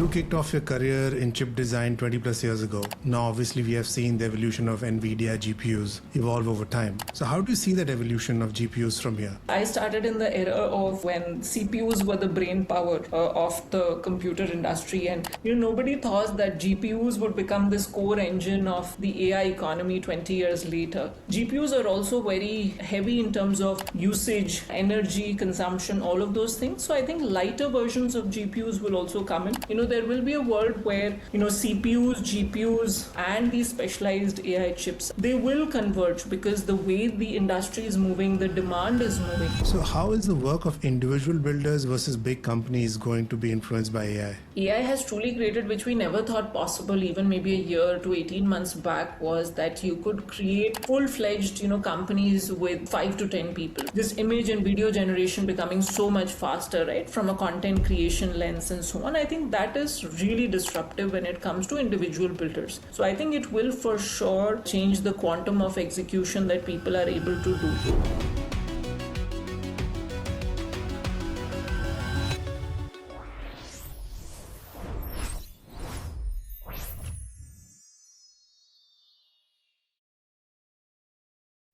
You kicked off your career in chip design 20 plus years ago. Now, obviously, we have seen the evolution of NVIDIA GPUs evolve over time. So, how do you see that evolution of GPUs from here? I started in the era of when CPUs were the brain power of the computer industry, and nobody thought that GPUs would become this core engine of the AI economy 20 years later. GPUs are also very heavy in terms of usage, energy consumption, all of those things. So I think lighter versions of GPUs will also come in. There will be a world where CPUs, GPUs, and these specialized AI chips, they will converge because the way the industry is moving, the demand is moving. So, how is the work of individual builders versus big companies going to be influenced by AI? AI has truly created, which we never thought possible, even maybe a year to 18 months back, was that you could create full-fledged, companies with 5 to 10 people. This image and video generation becoming so much faster, right? From a content creation lens and so on. I think that is really disruptive when it comes to individual builders. So I think it will for sure change the quantum of execution that people are able to do.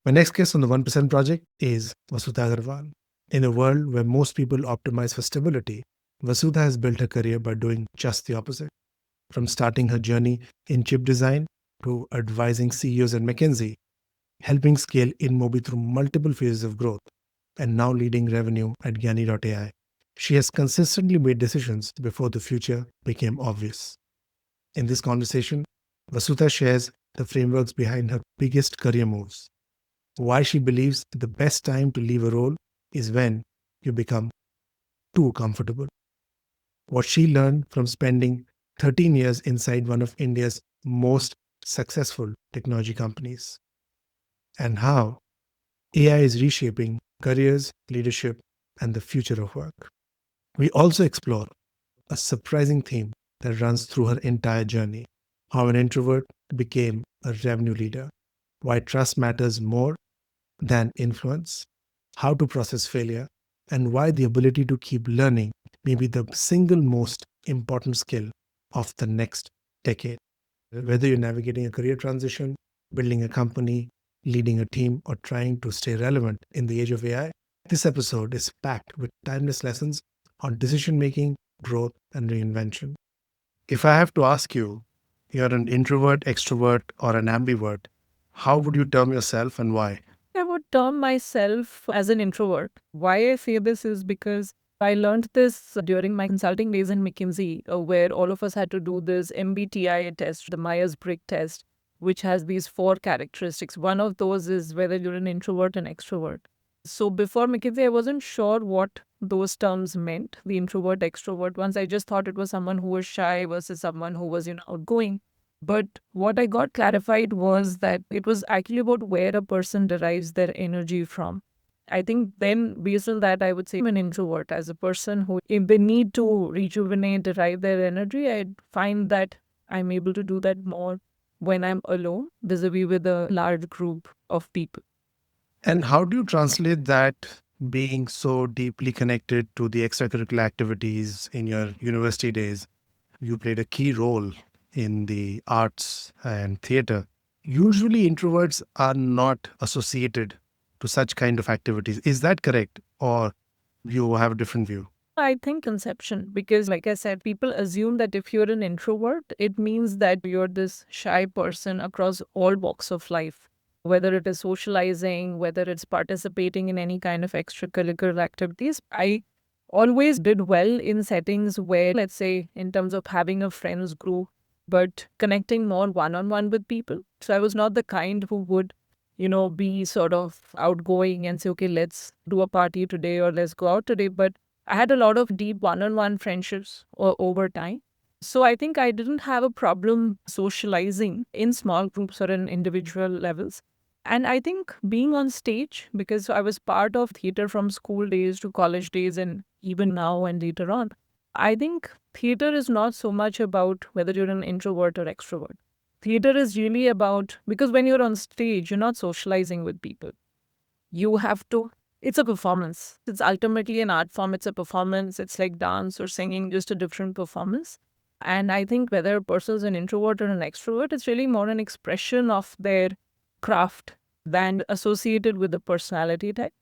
My next guest on the 1% project is Vasuta Agarwal. In a world where most people optimize for stability, Vasuta has built her career by doing just the opposite. From starting her journey in chip design to advising CEOs at McKinsey, helping scale InMobi through multiple phases of growth, and now leading revenue at Gyani.ai. She has consistently made decisions before the future became obvious. In this conversation, Vasuta shares the frameworks behind her biggest career moves, why she believes the best time to leave a role is when you become too comfortable, what she learned from spending 13 years inside one of India's most successful technology companies, and how AI is reshaping careers, leadership, and the future of work. We also explore a surprising theme that runs through her entire journey: how an introvert became a revenue leader, why trust matters more than influence, how to process failure, and why the ability to keep learning may be the single most important skill of the next decade. Whether you're navigating a career transition, building a company, leading a team, or trying to stay relevant in the age of AI, this episode is packed with timeless lessons on decision making, growth, and reinvention. If I have to ask you, you're an introvert, extrovert, or an ambivert, how would you term yourself and why? I would term myself as an introvert. Why I say this is because I learned this during my consulting days in McKinsey, where all of us had to do this MBTI test, the Myers-Briggs test, which has these 4 characteristics. One of those is whether you're an introvert and extrovert. So before McKinsey, I wasn't sure what those terms meant, the introvert, extrovert ones. I just thought it was someone who was shy versus someone who was, outgoing. But what I got clarified was that it was actually about where a person derives their energy from. I think then, based on that, I would say I'm an introvert as a person who, if they need to rejuvenate, derive their energy, I find that I'm able to do that more when I'm alone, vis-a-vis with a large group of people. And how do you translate that being so deeply connected to the extracurricular activities in your university days? You played a key role in the arts and theater. Usually, introverts are not associated to such kind of activities. Is that correct? Or you have a different view? I think conception, because like I said, people assume that if you're an introvert, it means that you're this shy person across all walks of life, whether it is socializing, whether it's participating in any kind of extracurricular activities. I always did well in settings where, let's say, in terms of having a friends group, but connecting more one-on-one with people. So I was not the kind who would, be sort of outgoing and say, okay, let's do a party today or let's go out today. But I had a lot of deep one-on-one friendships over time. So I think I didn't have a problem socializing in small groups or in individual levels. And I think being on stage, because I was part of theater from school days to college days and even now and later on, I think theater is not so much about whether you're an introvert or extrovert. Theater is really about, because when you're on stage, you're not socializing with people. You have to, it's a performance. It's ultimately an art form. It's a performance. It's like dance or singing, just a different performance. And I think whether a person is an introvert or an extrovert, it's really more an expression of their craft than associated with the personality type.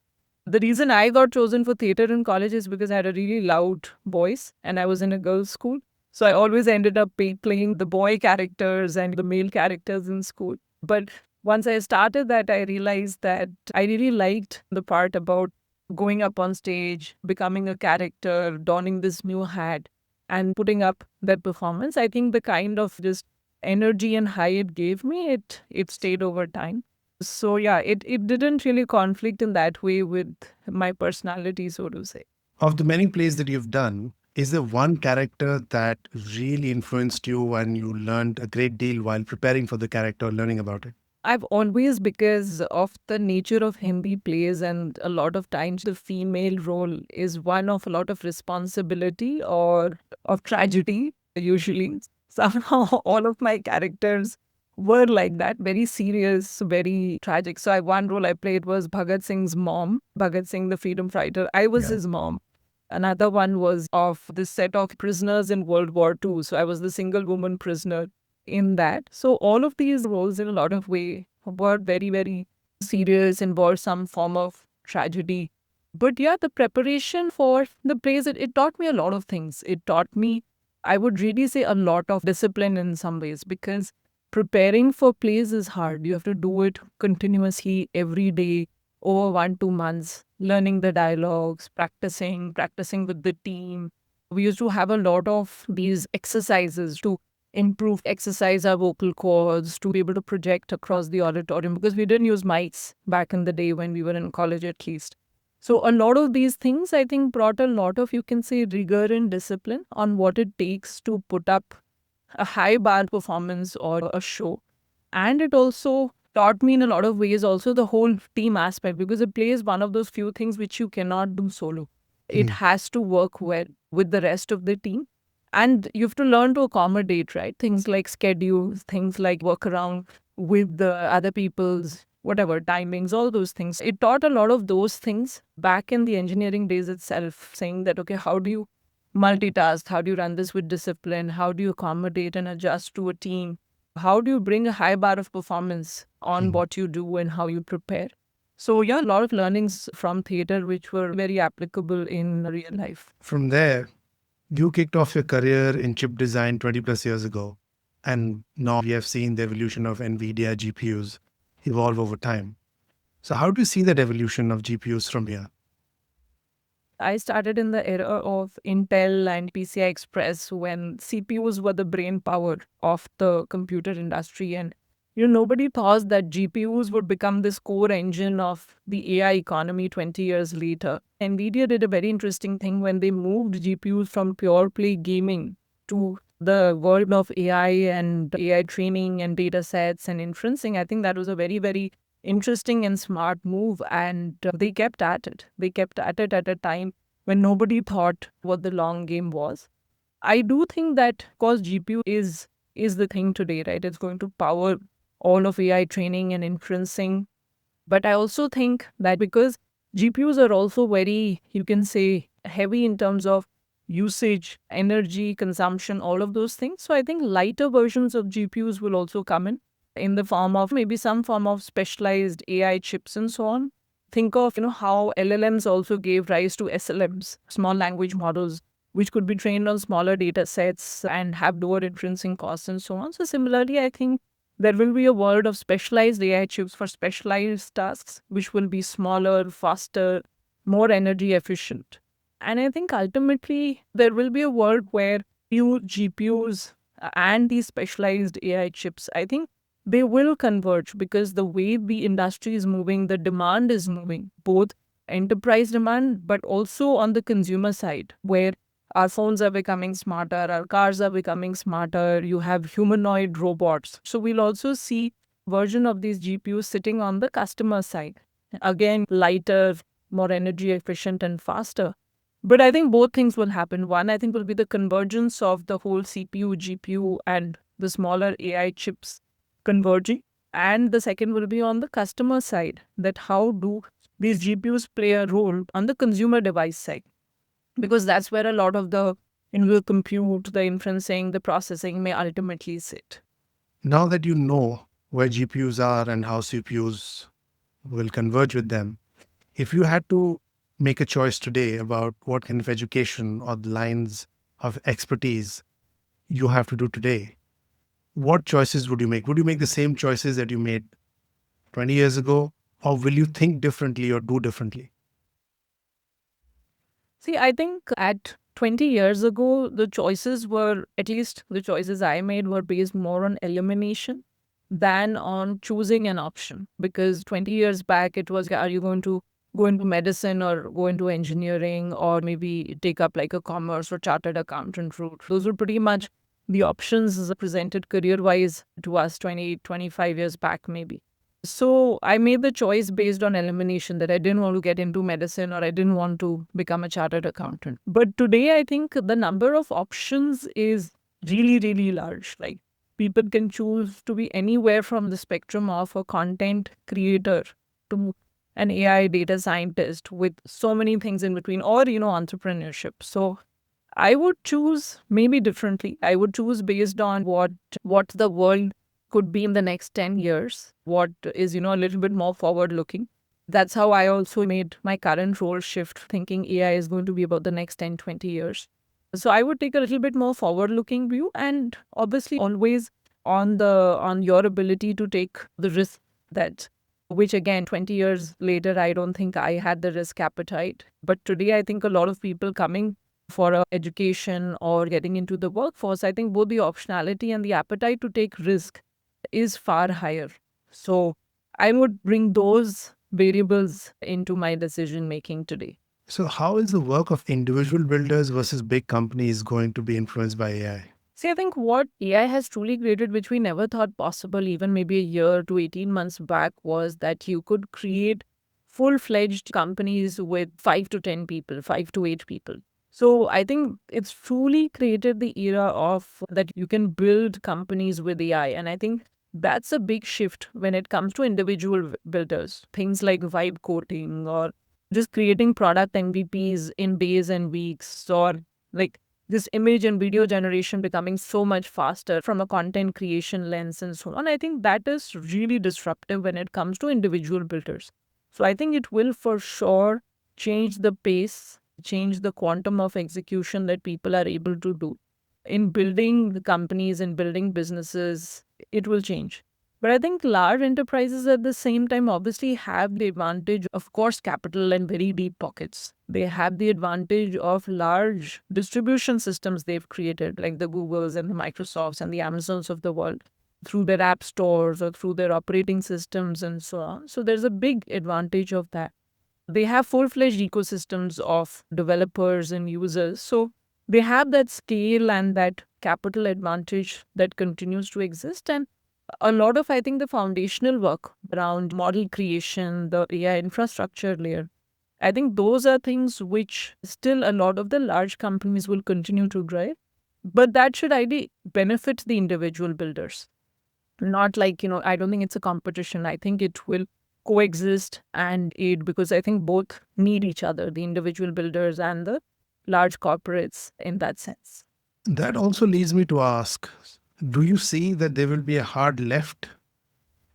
The reason I got chosen for theater in college is because I had a really loud voice and I was in a girls' school. So I always ended up playing the boy characters and the male characters in school. But once I started that, I realized that I really liked the part about going up on stage, becoming a character, donning this new hat, and putting up that performance. I think the kind of just energy and high it gave me, it stayed over time. So yeah, it didn't really conflict in that way with my personality, so to say. Of the many plays that you've done, is there one character that really influenced you and you learned a great deal while preparing for the character, learning about it? I've always, because of the nature of Hindi plays, and a lot of times the female role is one of a lot of responsibility or of tragedy, usually. Somehow, all of my characters were like that, very serious, very tragic. So, one role I played was Bhagat Singh's mom, Bhagat Singh, the freedom fighter. I was Yeah. his mom. Another one was of this set of prisoners in World War II. So, I was the single woman prisoner in that. So all of these roles in a lot of way were very, very serious, involved some form of tragedy. But yeah, the preparation for the plays, it taught me a lot of things. It taught me, I would really say, a lot of discipline in some ways, because preparing for plays is hard. You have to do it continuously every day over 1, 2 months, learning the dialogues, practicing with the team. We used to have a lot of these exercises to improve, exercise our vocal cords, to be able to project across the auditorium, because we didn't use mics back in the day when we were in college, at least. So a lot of these things, I think, brought a lot of, you can say, rigor and discipline on what it takes to put up a high bar performance or a show. And it also taught me in a lot of ways also the whole team aspect, because a play is one of those few things which you cannot do solo. It has to work well with the rest of the team. And you have to learn to accommodate, right? Things like schedules, things like work around with the other people's whatever timings, all those things. It taught a lot of those things back in the engineering days itself, saying that, okay, how do you multitask? How do you run this with discipline? How do you accommodate and adjust to a team? How do you bring a high bar of performance on what you do and how you prepare? So, yeah, a lot of learnings from theater which were very applicable in real life. From there, you kicked off your career in chip design 20 plus years ago. And now we have seen the evolution of NVIDIA GPUs evolve over time. So, how do you see that evolution of GPUs from here? I started in the era of Intel and PCI Express when CPUs were the brain power of the computer industry. And nobody thought that GPUs would become this core engine of the AI economy 20 years later. NVIDIA did a very interesting thing when they moved GPUs from pure play gaming to the world of AI and AI training and data sets and inferencing. I think that was a very, very interesting and smart move. And they kept at it. They kept at it at a time when nobody thought what the long game was. I do think that because GPU is the thing today, right? It's going to power all of AI training and inferencing. But I also think that because GPUs are also very, you can say, heavy in terms of usage, energy, consumption, all of those things. So I think lighter versions of GPUs will also come in the form of maybe some form of specialized AI chips and so on. Think of, how LLMs also gave rise to SLMs, small language models, which could be trained on smaller data sets and have lower inferencing costs and so on. So similarly, I think there will be a world of specialized AI chips for specialized tasks, which will be smaller, faster, more energy efficient. And I think ultimately there will be a world where new GPUs and these specialized AI chips, I think they will converge, because the way the industry is moving, the demand is moving, both enterprise demand, but also on the consumer side, where our phones are becoming smarter, our cars are becoming smarter, you have humanoid robots. So we'll also see version of these GPUs sitting on the customer side. Again, lighter, more energy efficient and faster. But I think both things will happen. One, I think, will be the convergence of the whole CPU, GPU, and the smaller AI chips converging. And the second will be on the customer side, that how do these GPUs play a role on the consumer device side? Because that's where a lot of the in the compute, the inferencing, the processing may ultimately sit. Now that you know where GPUs are and how CPUs will converge with them, if you had to make a choice today about what kind of education or the lines of expertise you have to do today, what choices would you make? Would you make the same choices that you made 20 years ago, or will you think differently or do differently? See, I think at 20 years ago, the choices were, at least the choices I made, were based more on elimination than on choosing an option. Because 20 years back, it was, are you going to go into medicine or go into engineering or maybe take up like a commerce or chartered accountant route? Those were pretty much the options presented career wise to us 20, 25 years back, maybe. So I made the choice based on elimination that I didn't want to get into medicine or I didn't want to become a chartered accountant. But today, I think the number of options is really, really large. Like people can choose to be anywhere from the spectrum of a content creator to an AI data scientist with so many things in between, or, entrepreneurship. So I would choose maybe differently. I would choose based on what the world could be in the next 10 years, what is, a little bit more forward looking. That's how I also made my current role shift, thinking AI is going to be about the next 10, 20 years. So I would take a little bit more forward looking view, and obviously always on your ability to take the risk, that which again 20 years later I don't think I had the risk appetite. But today I think a lot of people coming for education or getting into the workforce, I think both the optionality and the appetite to take risk is far higher. So I would bring those variables into my decision making today. So, how is the work of individual builders versus big companies going to be influenced by AI? See, I think what AI has truly created, which we never thought possible, even maybe a year to 18 months back, was that you could create full fledged companies with 5 to 10 people, 5 to 8 people. So I think it's truly created the era of that you can build companies with AI. And I think that's a big shift when it comes to individual builders. Things like vibe coding or just creating product MVPs in days and weeks, or like this image and video generation becoming so much faster from a content creation lens and so on. I think that is really disruptive when it comes to individual builders. So I think it will for sure change the pace, change the quantum of execution that people are able to do. In building the companies and building businesses, it will change. But I think large enterprises at the same time obviously have the advantage, of course, capital and very deep pockets. They have the advantage of large distribution systems they've created, like the Googles and the Microsofts and the Amazons of the world, through their app stores or through their operating systems and so on. So there's a big advantage of that. They have full-fledged ecosystems of developers and users. So they have that scale and that capital advantage that continues to exist. And a lot of, I think, the foundational work around model creation, the AI infrastructure layer, I think those are things which still a lot of the large companies will continue to drive. But that should ideally benefit the individual builders. Not like, I don't think it's a competition. I think it will coexist and aid, because I think both need each other, the individual builders and the large corporates in that sense. That also leads me to ask, do you see that there will be a hard left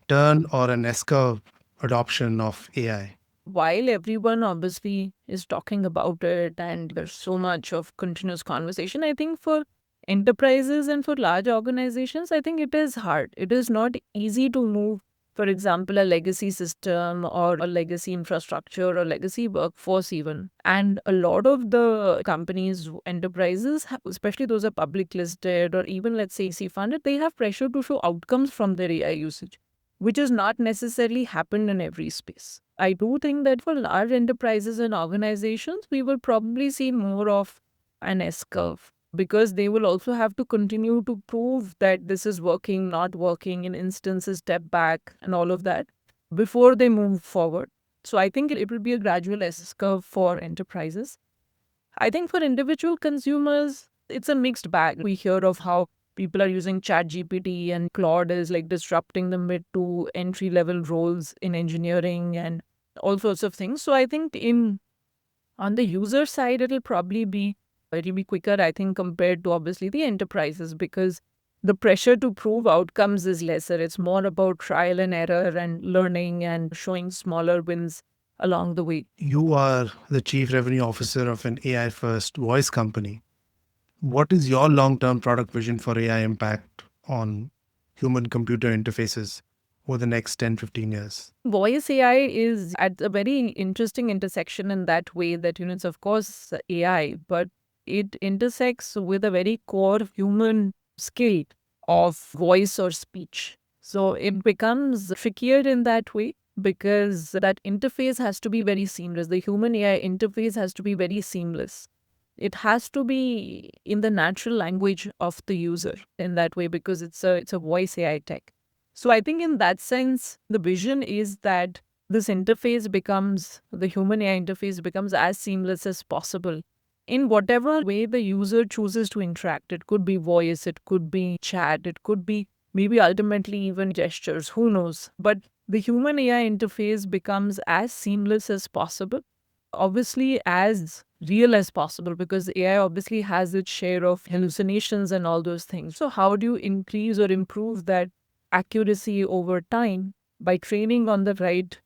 turn or an S curve adoption of AI? While everyone obviously is talking about it and there's so much of continuous conversation, I think for enterprises and for large organizations, I think it is hard. It is not easy to move, for example, a legacy system or a legacy infrastructure or legacy workforce even. And a lot of the companies, enterprises, especially those are public listed or even let's say VC funded, they have pressure to show outcomes from their AI usage, which has not necessarily happened in every space. I do think that for large enterprises and organizations, we will probably see more of an S curve, because they will also have to continue to prove that this is working, not working, in instances, step back, and all of that before they move forward. So I think it will be a gradual S curve for enterprises. I think for individual consumers, it's a mixed bag. We hear of how people are using ChatGPT and Claude is like disrupting the mid to entry level roles in engineering and all sorts of things. So I think on the user side, it'll probably be It'll be quicker, I think, compared to obviously the enterprises, because the pressure to prove outcomes is lesser. It's more about trial and error and learning and showing smaller wins along the way. You are the chief revenue officer of an AI first voice company. What is your long term product vision for AI impact on human computer interfaces over the next 10, 15 years? Voice AI is at a very interesting intersection in that way that, it's of course AI, but it intersects with a very core human skill of voice or speech. So it becomes trickier in that way because that interface has to be very seamless. The human AI interface has to be very seamless. It has to be in the natural language of the user in that way because it's a voice AI tech. So I think in that sense, the vision is that this interface becomes, the human AI interface becomes as seamless as possible in whatever way the user chooses to interact. It could be voice, it could be chat, it could be maybe ultimately even gestures, who knows. But the human AI interface becomes as seamless as possible, obviously as real as possible, because AI obviously has its share of hallucinations and all those things. So how do you increase or improve that accuracy over time? By training on the right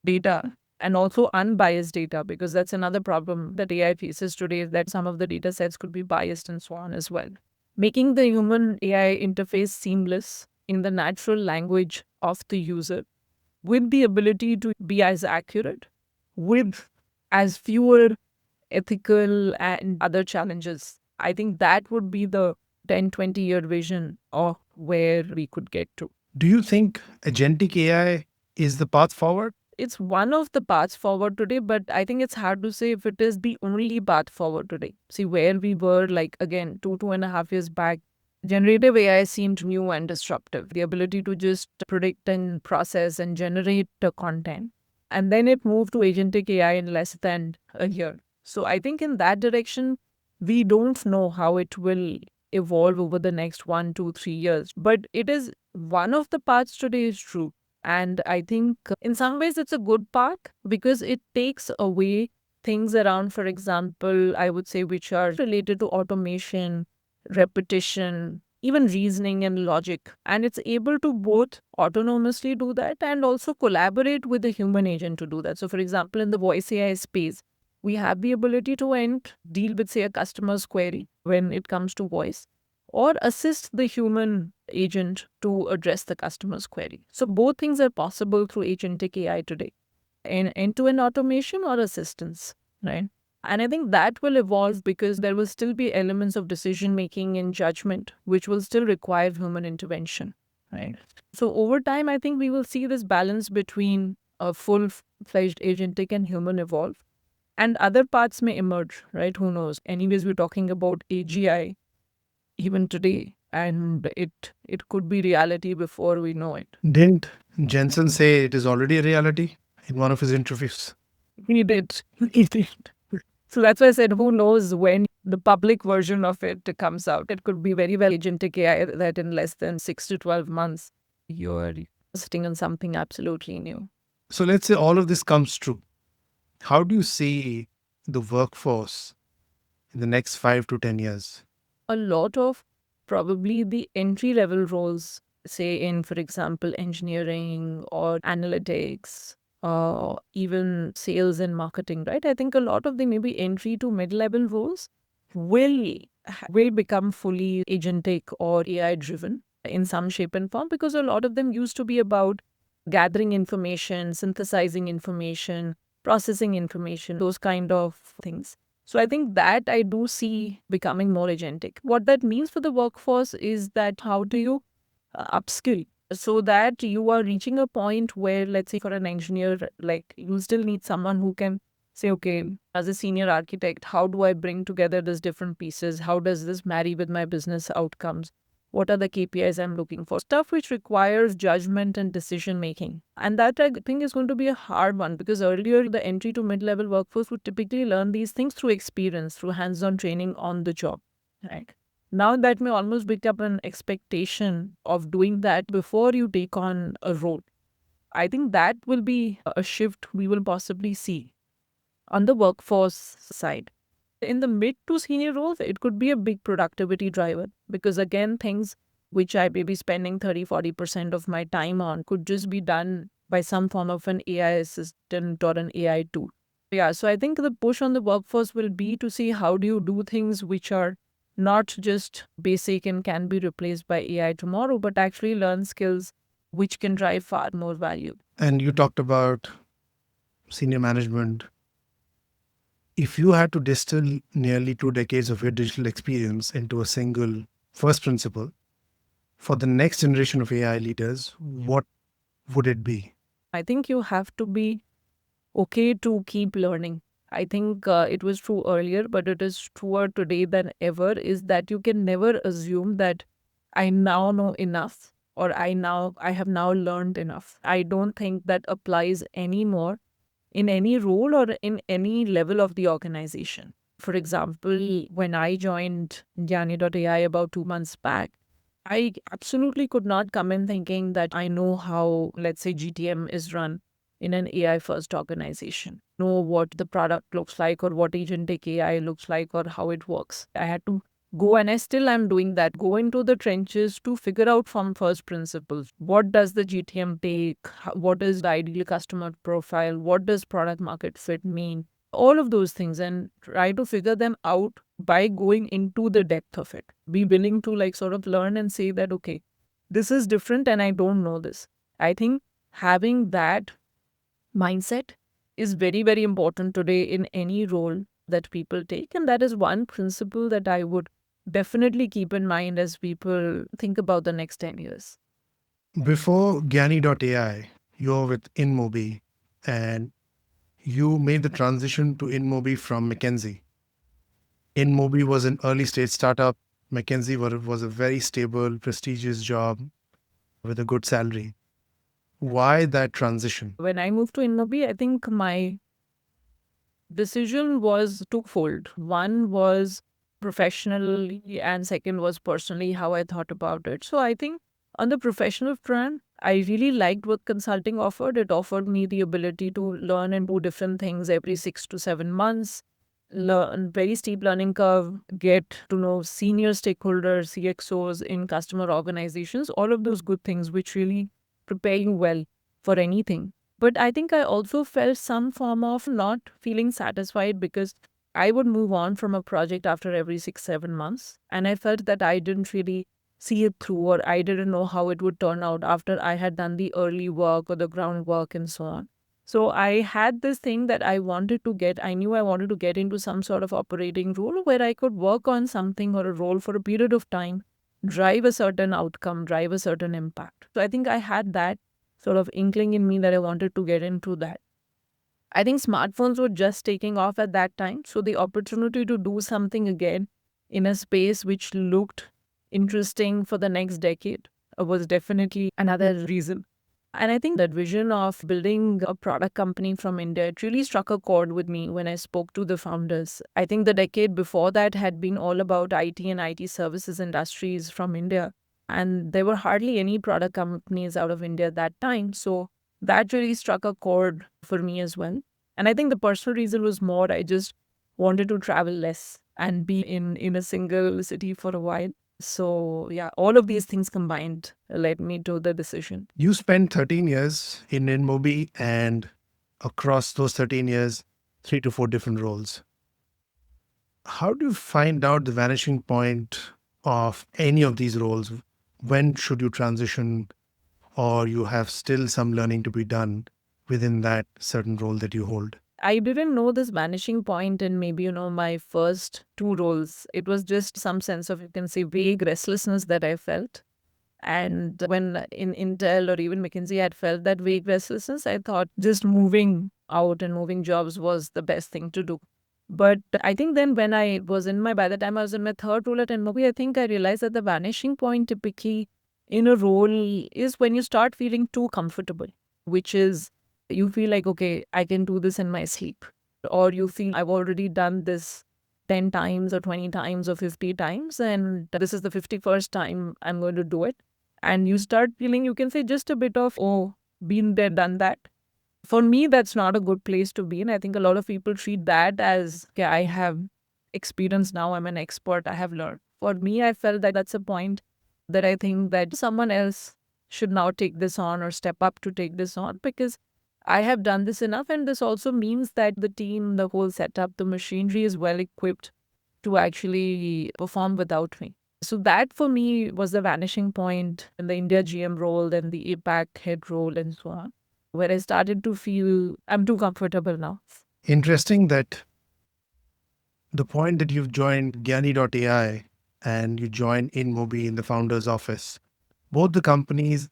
data and also unbiased data, because that's another problem that AI faces today, is that some of the data sets could be biased and so on as well. Making the human AI interface seamless in the natural language of the user with the ability to be as accurate, with as fewer ethical and other challenges. I think that would be the 10, 20-year vision of where we could get to. Do you think agentic AI is the path forward? It's one of the paths forward today, but I think it's hard to say if it is the only path forward today. See, where we were, like, again, 2.5 years back, generative AI seemed new and disruptive. The ability to just predict and process and generate the content. And then it moved to agentic AI in less than a year. So I think in that direction, we don't know how it will evolve over the next 1, 2, 3 years. But it is one of the paths today is true. And I think in some ways it's a good path because it takes away things around, for example, I would say, which are related to automation, repetition, even reasoning and logic. And it's able to both autonomously do that and also collaborate with the human agent to do that. So, for example, in the voice AI space, we have the ability to deal with, say, a customer's query when it comes to voice, or assist the human agent to address the customer's query. So both things are possible through agentic AI today, in end-to-end automation or assistance, right? And I think that will evolve because there will still be elements of decision-making and judgment, which will still require human intervention, right? So over time, I think we will see this balance between a full-fledged agentic and human evolve. And other paths may emerge, right? Who knows? Anyways, we're talking about AGI even today, and it could be reality before we know it. Didn't Jensen say it is already a reality in one of his interviews? He did. He did. So that's why I said, who knows when the public version of it comes out. It could be very well agentic AI that in less than 6 to 12 months, you're sitting on something absolutely new. So let's say all of this comes true. How do you see the workforce in the next 5 to 10 years? A lot of probably the entry-level roles, say in, for example, engineering or analytics, even sales and marketing, right? I think a lot of the maybe entry to mid-level roles will become fully agentic or AI-driven in some shape and form, because a lot of them used to be about gathering information, synthesizing information, processing information, those kind of things. So I think that I do see becoming more agentic. What that means for the workforce is that how do you upskill so that you are reaching a point where, let's say for an engineer, like you still need someone who can say, okay, as a senior architect, how do I bring together these different pieces? How does this marry with my business outcomes? What are the KPIs I'm looking for? Stuff which requires judgment and decision making. And that I think is going to be a hard one, because earlier the entry to mid-level workforce would typically learn these things through experience, through hands-on training on the job. Right? Now that may almost become an expectation of doing that before you take on a role. I think that will be a shift we will possibly see on the workforce side. In the mid to senior roles, it could be a big productivity driver because, again, things which I may be spending 30-40% of my time on could just be done by some form of an AI assistant or an AI tool. Yeah, so I think the push on the workforce will be to see how do you do things which are not just basic and can be replaced by AI tomorrow, but actually learn skills which can drive far more value. And you talked about senior management. If you had to distill nearly 2 decades of your digital experience into a single first principle for the next generation of AI leaders, what would it be? I think you have to be okay to keep learning. I think it was true earlier, but it is truer today than ever, is that you can never assume that I now know enough or I have now learned enough. I don't think that applies anymore in any role or in any level of the organization. For example, when I joined AI about 2 months back, I absolutely could not come in thinking that I know how, let's say, GTM is run in an AI first organization, know what the product looks like or what Agentic AI looks like or how it works. I had to go, and I still am doing that, go into the trenches to figure out from first principles. What does the GTM take? What is the ideal customer profile? What does product market fit mean? All of those things, and try to figure them out by going into the depth of it. Be willing to like sort of learn and say that, okay, this is different and I don't know this. I think having that mindset is very, very important today in any role that people take. And that is one principle that I would definitely keep in mind as people think about the next 10 years. Before Gyani.ai, you were with InMobi and you made the transition to InMobi from McKinsey. InMobi was an early stage startup. McKinsey was a very stable, prestigious job with a good salary. Why that transition? When I moved to InMobi, I think my decision was twofold. One was professionally, and second was personally how I thought about it. So I think on the professional front, I really liked what consulting offered. It offered me the ability to learn and do different things every 6 to 7 months, learn very steep learning curve, get to know senior stakeholders, CXOs in customer organizations, all of those good things which really prepare you well for anything. But I think I also felt some form of not feeling satisfied because I would move on from a project after every 6, 7 months. And I felt that I didn't really see it through, or I didn't know how it would turn out after I had done the early work or the groundwork and so on. So I had this thing that I knew I wanted to get into some sort of operating role where I could work on something or a role for a period of time, drive a certain outcome, drive a certain impact. So I think I had that sort of inkling in me that I wanted to get into that. I think smartphones were just taking off at that time. So the opportunity to do something again in a space which looked interesting for the next decade was definitely another reason. And I think that vision of building a product company from India, it really struck a chord with me when I spoke to the founders. I think the decade before that had been all about IT and IT services industries from India. And there were hardly any product companies out of India at that time. So that really struck a chord for me as well. And I think the personal reason was more I just wanted to travel less and be in a single city for a while. So yeah, all of these things combined led me to the decision. You spent 13 years in InMobi and across those 13 years, 3 to 4 different roles. How do you find out the vanishing point of any of these roles? When should you transition, or you have still some learning to be done within that certain role that you hold? I didn't know this vanishing point in maybe, my first two roles. It was just some sense of, you can say, vague restlessness that I felt. And when in Intel or even McKinsey, I had felt that vague restlessness, I thought just moving out and moving jobs was the best thing to do. But I think then by the time I was in my third role at InMobi, I think I realized that the vanishing point typically in a role is when you start feeling too comfortable, which is you feel like, okay, I can do this in my sleep. Or you feel I've already done this 10 times or 20 times or 50 times, and this is the 51st time I'm going to do it. And you start feeling, you can say, just a bit of, oh, been there, done that. For me, that's not a good place to be in. I think a lot of people treat that as, okay, I have experience now. I'm an expert. I have learned. For me, I felt that that's a point that I think that someone else should now take this on or step up to take this on, because I have done this enough. And this also means that the team, the whole setup, the machinery is well equipped to actually perform without me. So that for me was the vanishing point in the India GM role, then the APAC head role, and so on, where I started to feel I'm too comfortable now. Interesting that the point that you've joined Gyani.ai and you joined InMobi in the founder's office, both the companies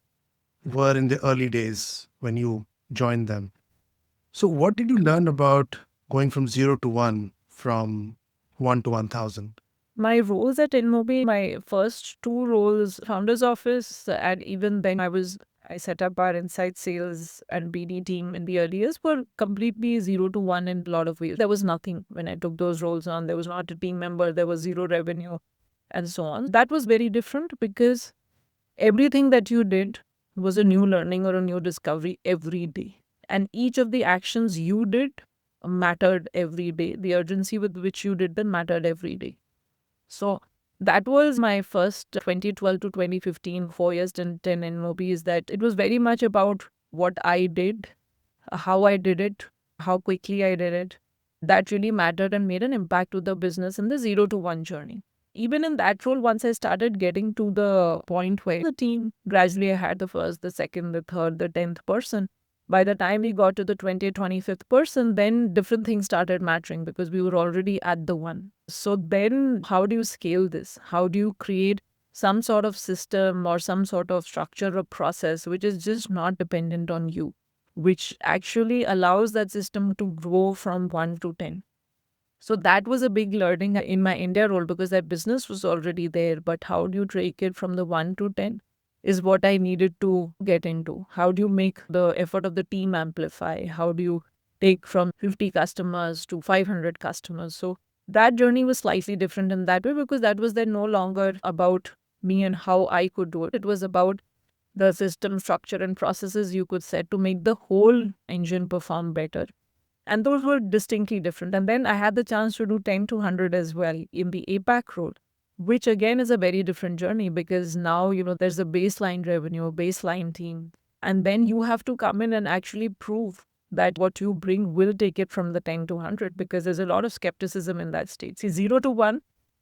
were in the early days when you joined them. So, what did you learn about going from 0 to 1, from 1 to 1,000? My roles at InMobi, my first two roles, founder's office, and even then I set up our inside sales and BD team in the early years, were completely 0 to 1 in a lot of ways. There was nothing when I took those roles on. There was not a team member, there was zero revenue, and so on. That was very different because everything that you did was a new learning or a new discovery every day. And each of the actions you did mattered every day. The urgency with which you did them mattered every day. So that was my first 2012 to 2015, 4 years, 10 in MoBi, is that it was very much about what I did, how I did it, how quickly I did it. That really mattered and made an impact to the business in the 0 to 1 journey. Even in that role, once I started getting to the point where the team, gradually I had the first, the second, the third, the 10th person. By the time we got to the 20th, 25th person, then different things started mattering because we were already at the one. So then how do you scale this? How do you create some sort of system or some sort of structure or process which is just not dependent on you, which actually allows that system to grow from 1 to 10? So that was a big learning in my India role because that business was already there. But how do you take it from the 1 to 10 is what I needed to get into. How do you make the effort of the team amplify? How do you take from 50 customers to 500 customers? So that journey was slightly different in that way because that was then no longer about me and how I could do it. It was about the system structure and processes you could set to make the whole engine perform better. And those were distinctly different. And then I had the chance to do 10 to 100 as well in the APAC role, which again is a very different journey because now, there's a baseline revenue, a baseline team. And then you have to come in and actually prove that what you bring will take it from the 10 to 100 because there's a lot of skepticism in that state. See, 0 to 1,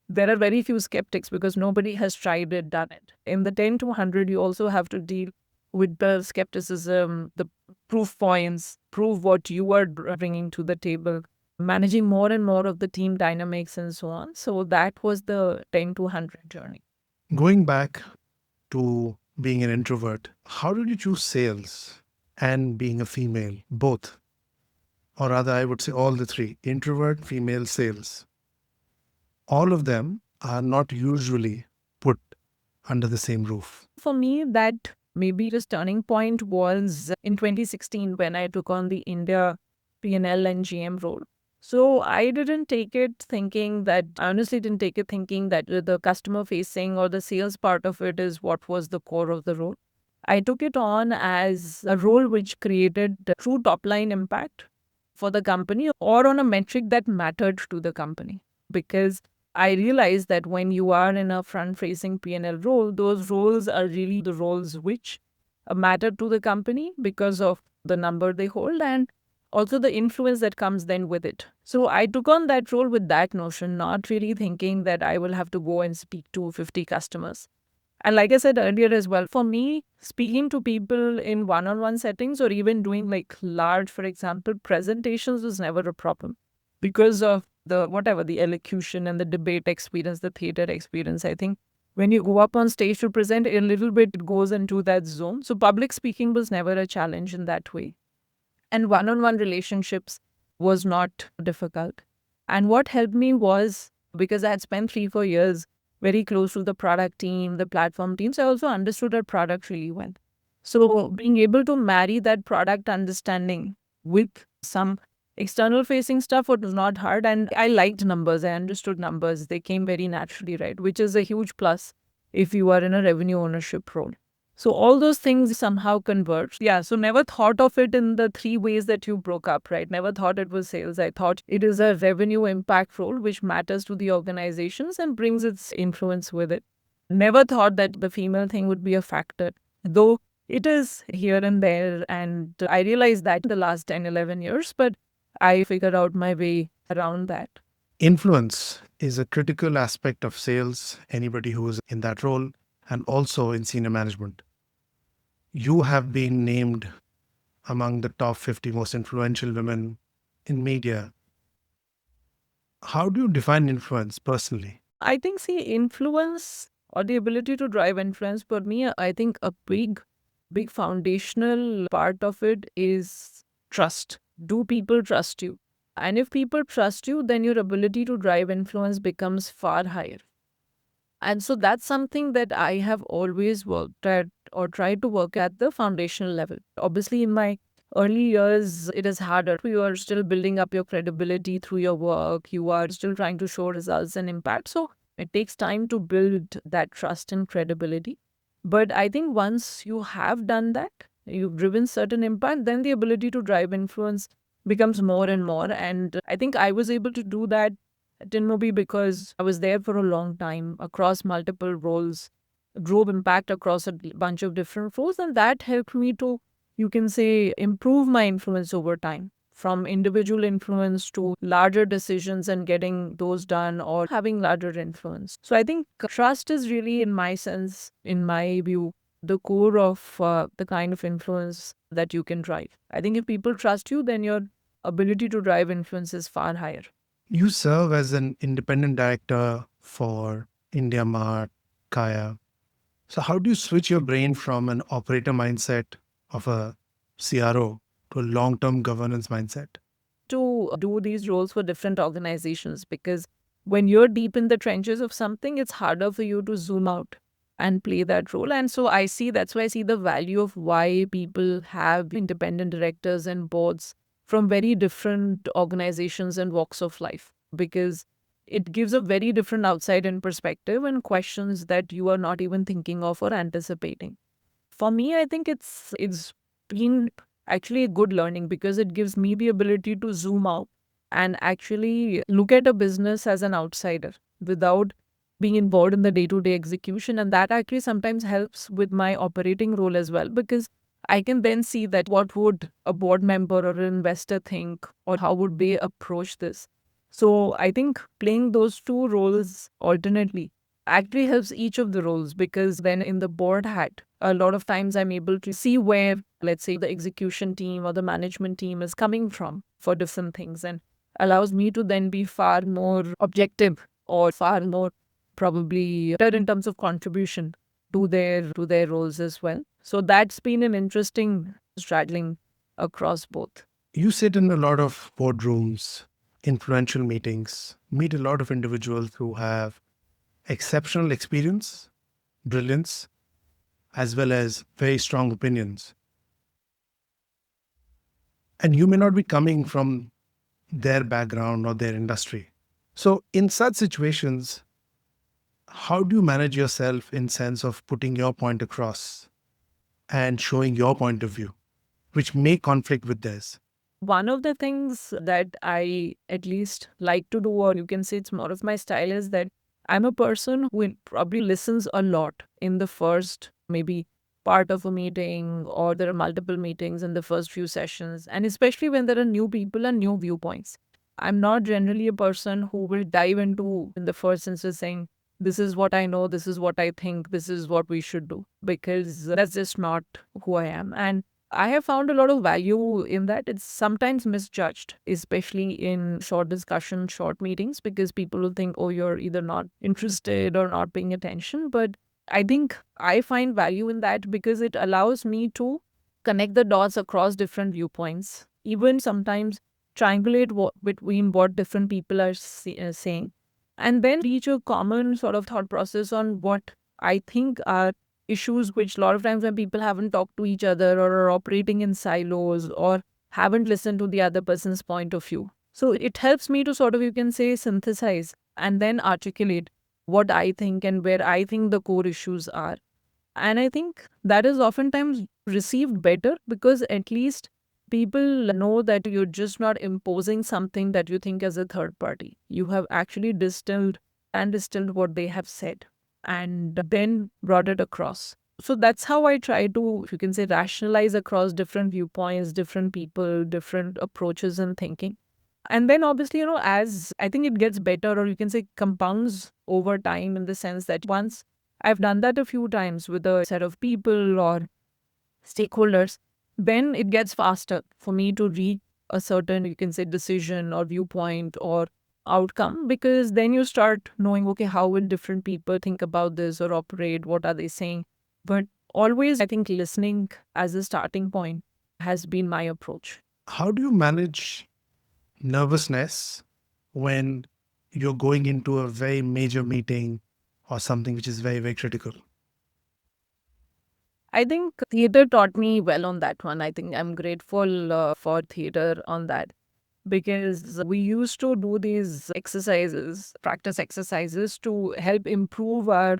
there are very few skeptics because nobody has tried it, done it. In the 10 to 100, you also have to deal with the skepticism, the proof points, prove what you are bringing to the table, managing more and more of the team dynamics and so on. So that was the 10 to 100 journey. Going back to being an introvert, how did you choose sales and being a female, both? Or rather, I would say all the three: introvert, female, sales. All of them are not usually put under the same roof. For me, that maybe this turning point was in 2016 when I took on the India P&L and GM role. So I didn't take it thinking that, I honestly didn't take it thinking that the customer facing or the sales part of it is what was the core of the role. I took it on as a role which created true top line impact for the company or on a metric that mattered to the company. Because I realized that when you are in a front-facing P&L role, those roles are really the roles which matter to the company because of the number they hold and also the influence that comes then with it. So I took on that role with that notion, not really thinking that I will have to go and speak to 50 customers. And like I said earlier as well, for me, speaking to people in one-on-one settings or even doing like large, for example, presentations was never a problem because of the elocution and the debate experience, the theater experience. I think when you go up on stage to present, a little bit it goes into that zone. So public speaking was never a challenge in that way. And one-on-one relationships was not difficult. And what helped me was because I had spent 3-4 years very close to the product team, the platform teams, I also understood our product really well. So being able to marry that product understanding with some external facing stuff was not hard. And I liked numbers. I understood numbers. They came very naturally, right? Which is a huge plus if you are in a revenue ownership role. So all those things somehow converge. Yeah. So never thought of it in the three ways that you broke up, right? Never thought it was sales. I thought it is a revenue impact role which matters to the organizations and brings its influence with it. Never thought that the female thing would be a factor, though it is here and there. And I realized that in the last 10, 11 years, but I figured out my way around that. Influence is a critical aspect of sales, anybody who is in that role, and also in senior management. You have been named among the top 50 most influential women in media. How do you define influence personally? I think, see, influence or the ability to drive influence for me, I think a big foundational part of it is trust. Do people trust you? And if people trust you, then your ability to drive influence becomes far higher. And so that's something that I have always worked at or tried to work at the foundational level. Obviously, in my early years, it is harder. You are still building up your credibility through your work. You are still trying to show results and impact. So it takes time to build that trust and credibility. But I think once you have done that, you've driven certain impact, then the ability to drive influence becomes more and more. And I think I was able to do that at InMobi because I was there for a long time across multiple roles, drove impact across a bunch of different roles, and that helped me to, you can say, improve my influence over time from individual influence to larger decisions and getting those done or having larger influence. So I think trust is really, in my sense, in my view, the core of the kind of influence that you can drive. I think if people trust you, then your ability to drive influence is far higher. You serve as an independent director for India Mart, Kaya. So, how do you switch your brain from an operator mindset of a CRO to a long term governance mindset? To do these roles for different organizations because when you're deep in the trenches of something, it's harder for you to zoom out and play that role. And so that's why I see the value of why people have independent directors and boards from very different organizations and walks of life, because it gives a very different outside in perspective and questions that you are not even thinking of or anticipating. For me, I think it's been actually a good learning because it gives me the ability to zoom out and actually look at a business as an outsider without being involved in the day-to-day execution. And that actually sometimes helps with my operating role as well, because I can then see that what would a board member or an investor think or how would they approach this. So I think playing those two roles alternately actually helps each of the roles, because then in the board hat, a lot of times I'm able to see where, let's say, the execution team or the management team is coming from for different things, and allows me to then be far more objective or far more probably better in terms of contribution to their roles as well. So that's been an interesting straddling across both. You sit in a lot of boardrooms, influential meetings, meet a lot of individuals who have exceptional experience, brilliance, as well as very strong opinions. And you may not be coming from their background or their industry. So in such situations, how do you manage yourself in sense of putting your point across and showing your point of view, which may conflict with theirs? One of the things that I at least like to do, or you can say it's more of my style, is that I'm a person who probably listens a lot in the first maybe part of a meeting, or there are multiple meetings in the first few sessions, and especially when there are new people and new viewpoints. I'm not generally a person who will dive into in the first instance saying, this is what I know, this is what I think, this is what we should do, because that's just not who I am. And I have found a lot of value in that. It's sometimes misjudged, especially in short discussion, short meetings, because people will think, oh, you're either not interested or not paying attention. But I think I find value in that because it allows me to connect the dots across different viewpoints, even sometimes triangulate between what different people are saying, and then reach a common sort of thought process on what I think are issues, which a lot of times when people haven't talked to each other or are operating in silos or haven't listened to the other person's point of view. So it helps me to sort of, you can say, synthesize and then articulate what I think and where I think the core issues are. And I think that is oftentimes received better because at least people know that you're just not imposing something that you think as a third party. You have actually distilled what they have said and then brought it across. So that's how I try to, if you can say, rationalize across different viewpoints, different people, different approaches and thinking. And then obviously, as I think it gets better, or you can say compounds over time, in the sense that once I've done that a few times with a set of people or stakeholders, then it gets faster for me to reach a certain, you can say, decision or viewpoint or outcome, because then you start knowing, okay, how will different people think about this or operate? What are they saying? But always, I think listening as a starting point has been my approach. How do you manage nervousness when you're going into a very major meeting or something which is very, very critical? I think theater taught me well on that one. I think I'm grateful for theater on that, because we used to do these exercises, practice exercises, to help improve our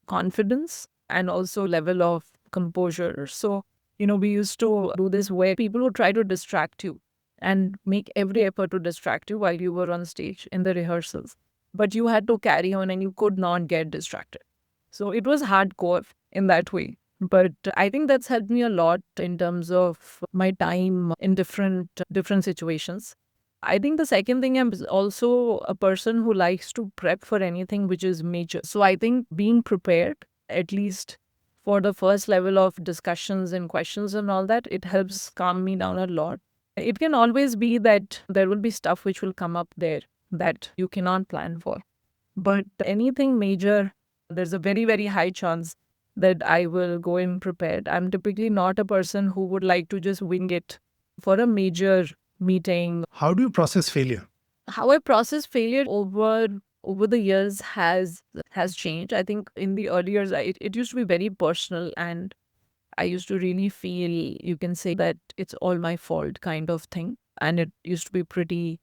confidence and also level of composure. So, we used to do this where people would try to distract you and make every effort to distract you while you were on stage in the rehearsals. But you had to carry on and you could not get distracted. So it was hardcore in that way. But I think that's helped me a lot in terms of my time in different situations. I think the second thing, I'm also a person who likes to prep for anything which is major. So I think being prepared, at least for the first level of discussions and questions and all that, it helps calm me down a lot. It can always be that there will be stuff which will come up there that you cannot plan for. But anything major, there's a very, very high chance that I will go in prepared. I'm typically not a person who would like to just wing it for a major meeting. How do you process failure? How I process failure over the years has changed. I think in the early years, it used to be very personal, and I used to really feel, you can say, that it's all my fault kind of thing. And it used to be pretty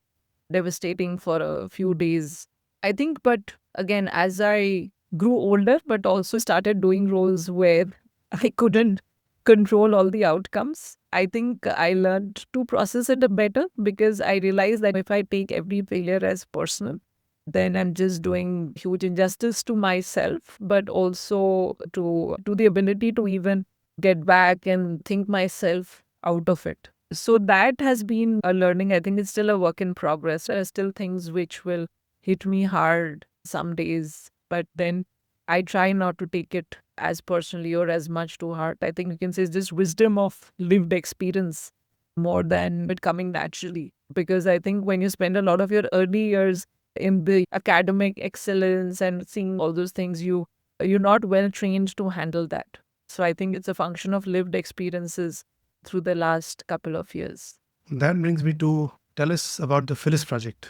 devastating for a few days, I think. But again, as I grew older, but also started doing roles where I couldn't control all the outcomes, I think I learned to process it a better, because I realized that if I take every failure as personal, then I'm just doing huge injustice to myself, but also to the ability to even get back and think myself out of it. So that has been a learning. I think it's still a work in progress. There are still things which will hit me hard some days, but then I try not to take it as personally or as much to heart. I think you can say it's just wisdom of lived experience more than it coming naturally. Because I think when you spend a lot of your early years in the academic excellence and seeing all those things, you're not well trained to handle that. So I think it's a function of lived experiences through the last couple of years. That brings me to tell us about the Phyllis project.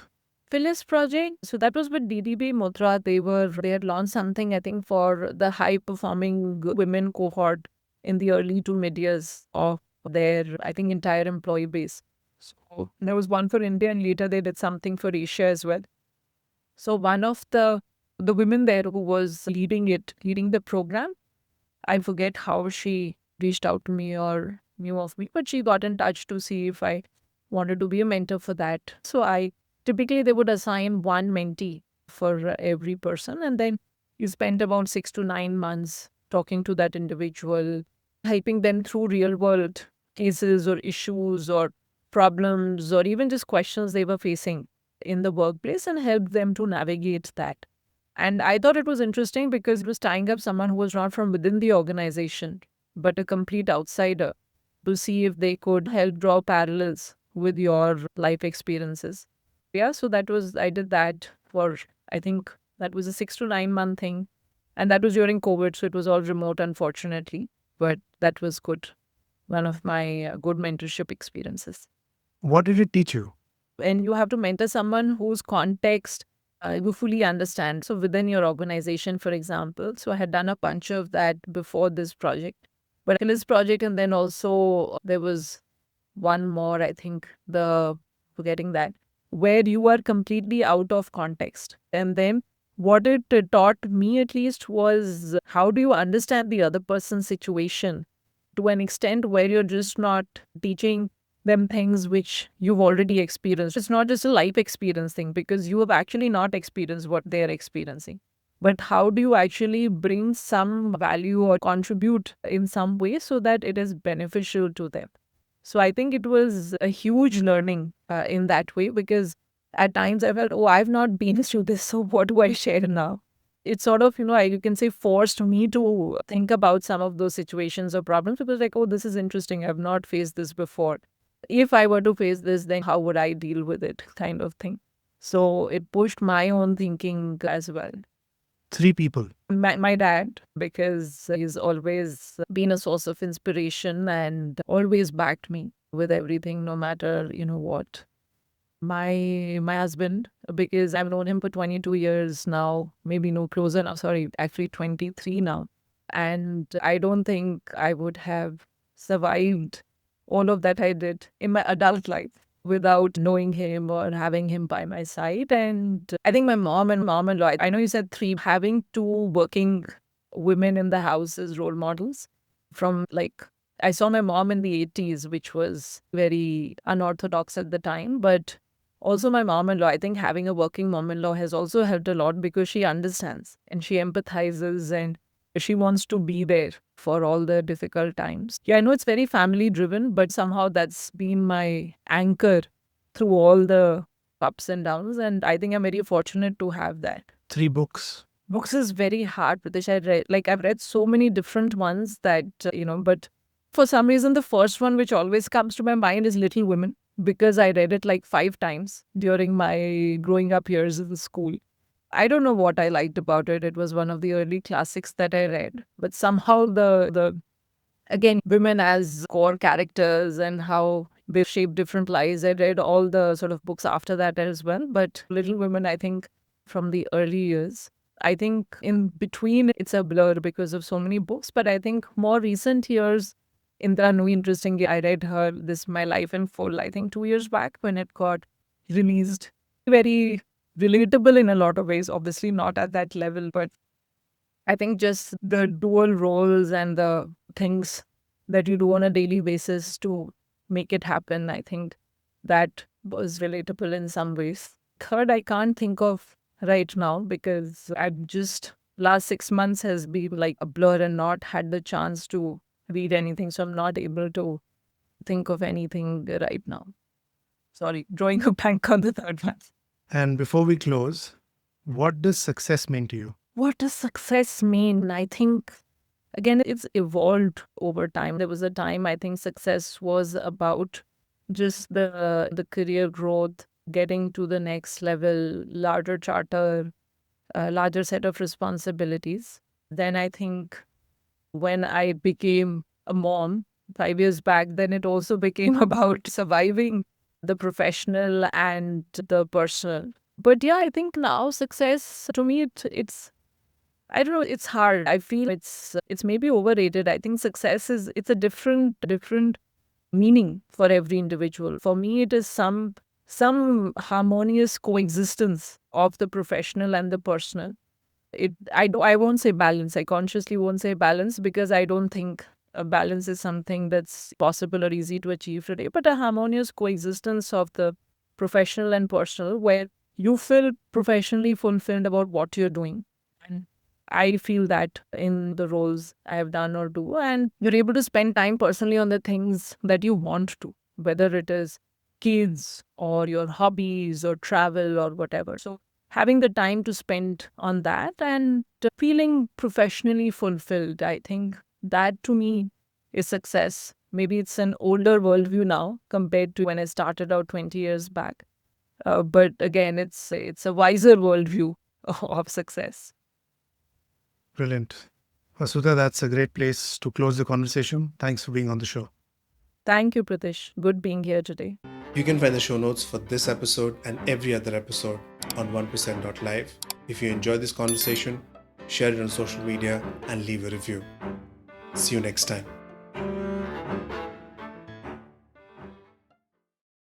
Phyllis project. So that was with DDB Mutra. They had launched something, I think, for the high performing women cohort in the early to mid years of their, I think, entire employee base. So there was one for India, and later they did something for Asia as well. So one of the women there who was leading the program, I forget how she reached out to me or knew of me, but she got in touch to see if I wanted to be a mentor for that. So I typically they would assign one mentee for every person, and then you spend about 6 to 9 months talking to that individual, helping them through real world cases or issues or problems or even just questions they were facing in the workplace, and help them to navigate that. And I thought it was interesting because it was tying up someone who was not from within the organization, but a complete outsider, to see if they could help draw parallels with your life experiences. Yeah, so I did that for, I think that was a 6 to 9 month thing. And that was during COVID, so it was all remote, unfortunately. But that was good. One of my good mentorship experiences. What did it teach you? And you have to mentor someone whose context you fully understand. So within your organization, for example, so I had done a bunch of that before this project, but in this project, and then also there was one more, I think, forgetting that, where you are completely out of context, and then what it taught me at least was how do you understand the other person's situation to an extent where you're just not teaching them things which you've already experienced. It's not just a life experience thing because you have actually not experienced what they're experiencing. But how do you actually bring some value or contribute in some way so that it is beneficial to them? So I think it was a huge learning in that way because at times I felt, oh, I've not been through this, so what do I share now? It sort of, you can say forced me to think about some of those situations or problems because like, oh, this is interesting. I've not faced this before. If I were to face this, then how would I deal with it kind of thing. So it pushed my own thinking as well. 3 people. My dad, because he's always been a source of inspiration and always backed me with everything, no matter, what. My husband, because I've known him for 22 years now, maybe no closer now, sorry, actually 23 now. And I don't think I would have survived all of that I did in my adult life without knowing him or having him by my side. And I think my mom-in-law, I know you said 3, having 2 working women in the house as role models from like, I saw my mom in the 80s, which was very unorthodox at the time, but also my mom-in-law, I think having a working mom-in-law has also helped a lot because she understands and she empathizes and she wants to be there for all the difficult times. Yeah, I know it's very family driven, but somehow that's been my anchor through all the ups and downs. And I think I'm very fortunate to have that. 3 books. Books is very hard, Pratish. I've read so many different ones that, but for some reason, the first one which always comes to my mind is Little Women because I read it like 5 times during my growing up years in the school. I don't know what I liked about it. It was one of the early classics that I read, but somehow the again, women as core characters and how they shape different lives. I read all the sort of books after that as well, but Little Women, I think, from the early years. I think in between, it's a blur because of so many books, but I think more recent years, Indra Nui, interestingly, I read her This My Life in Full, I think 2 years back when it got released. Very relatable in a lot of ways, obviously not at that level, but I think just the dual roles and the things that you do on a daily basis to make it happen, I think that was relatable in some ways. Third, I can't think of right now because I've just last 6 months has been like a blur and not had the chance to read anything. So I'm not able to think of anything right now. Sorry, drawing a blank on the third one. And before we close, what does success mean to you? What does success mean? I think, again, it's evolved over time. There was a time I think success was about just the career growth, getting to the next level, larger charter, larger set of responsibilities. Then I think when I became a mom 5 years back, then it also became about surviving the professional and the personal. But yeah, I think now success to me it's I don't know, it's hard. I feel it's maybe overrated. I think success it's a different meaning for every individual. For me it is some harmonious coexistence of the professional and the personal. I won't say balance. I consciously won't say balance because I don't think a balance is something that's possible or easy to achieve today, but a harmonious coexistence of the professional and personal where you feel professionally fulfilled about what you're doing. And I feel that in the roles I have done or do, and you're able to spend time personally on the things that you want to, whether it is kids or your hobbies or travel or whatever. So having the time to spend on that and feeling professionally fulfilled, I think that to me is success. Maybe it's an older worldview now compared to when I started out 20 years back. But again, it's a wiser worldview of success. Brilliant. Vasuta, that's a great place to close the conversation. Thanks for being on the show. Thank you, Pratish. Good being here today. You can find the show notes for this episode and every other episode on 1%.live. If you enjoyed this conversation, share it on social media and leave a review. See you next time.